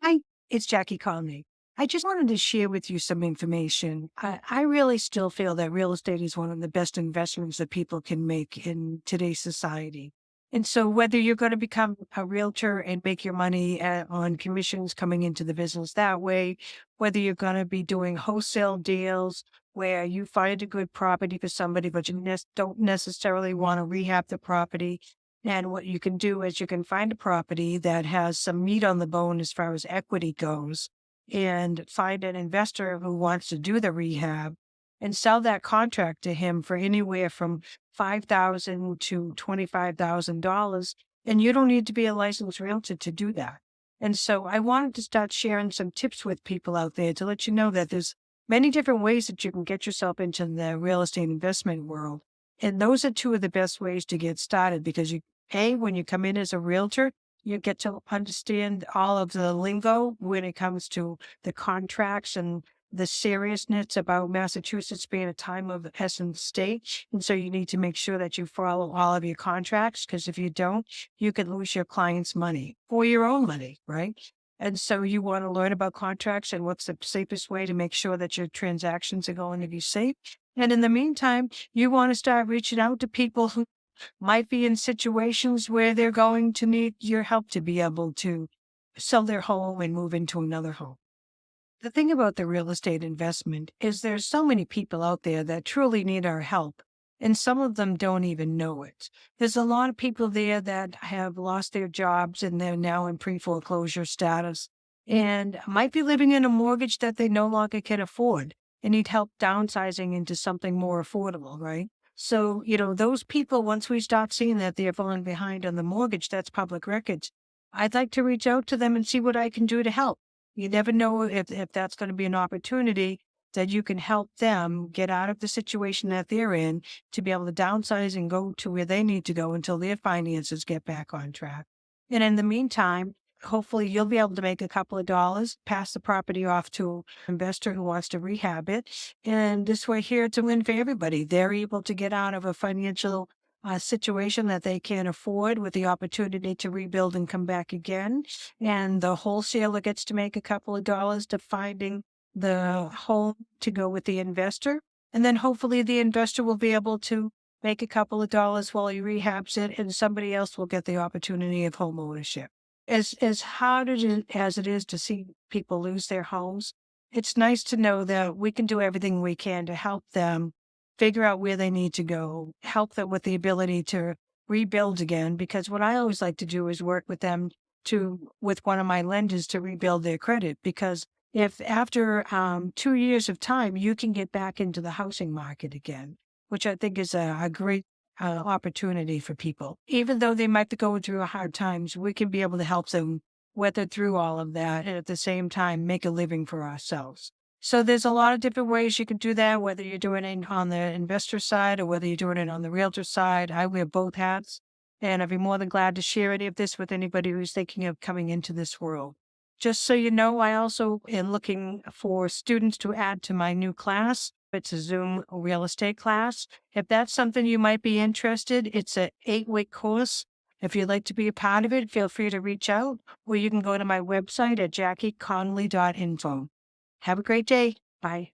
Hi, it's Jackie Conley. I just wanted to share with you some information. I really still feel that real estate is one of the best investments that people can make in today's society. And so, whether you're going to become a realtor and make your money on commissions coming into the business that way, whether you're going to be doing wholesale deals where you find a good property for somebody, but you don't necessarily want to rehab the property, and what you can do is you can find a property that has some meat on the bone as far as equity goes and find an investor who wants to do the rehab and sell that contract to him for anywhere from 5,000 to $25,000. And you don't need to be a licensed realtor to do that. And so I wanted to start sharing some tips with people out there to let you know that there's many different ways that you can get yourself into the real estate investment world. And those are two of the best ways to get started because when you come in as a realtor, you get to understand all of the lingo when it comes to the contracts and the seriousness about Massachusetts being a time of essence state. And so you need to make sure that you follow all of your contracts because if you don't, you could lose your client's money or your own money, right? And so you want to learn about contracts and what's the safest way to make sure that your transactions are going to be safe. And in the meantime, you want to start reaching out to people who might be in situations where they're going to need your help to be able to sell their home and move into another home. The thing about the real estate investment is there's so many people out there that truly need our help, and some of them don't even know it. There's a lot of people there that have lost their jobs and they're now in pre-foreclosure status and might be living in a mortgage that they no longer can afford and need help downsizing into something more affordable, right? So, those people, once we start seeing that they're falling behind on the mortgage, that's public records. I'd like to reach out to them and see what I can do to help. You never know if that's going to be an opportunity that you can help them get out of the situation that they're in to be able to downsize and go to where they need to go until their finances get back on track. And in the meantime, hopefully you'll be able to make a couple of dollars, pass the property off to an investor who wants to rehab it. And this way here, it's a win for everybody. They're able to get out of a financial situation that they can't afford with the opportunity to rebuild and come back again. And the wholesaler gets to make a couple of dollars to finding the home to go with the investor. And then hopefully the investor will be able to make a couple of dollars while he rehabs it and somebody else will get the opportunity of home ownership. As hard as it is to see people lose their homes, it's nice to know that we can do everything we can to help them figure out where they need to go, help them with the ability to rebuild again. Because what I always like to do is work with them with one of my lenders to rebuild their credit. Because if after 2 years of time, you can get back into the housing market again, which I think is a great opportunity for people. Even though they might be going through hard times, we can be able to help them weather through all of that and at the same time make a living for ourselves. So there's a lot of different ways you can do that, whether you're doing it on the investor side or whether you're doing it on the realtor side. I wear both hats, and I'd be more than glad to share any of this with anybody who's thinking of coming into this world. Just so you know, I also am looking for students to add to my new class. It's a Zoom real estate class. If that's something you might be interested, it's an 8-week course. If you'd like to be a part of it, feel free to reach out, or you can go to my website at jackieconley.info. Have a great day. Bye.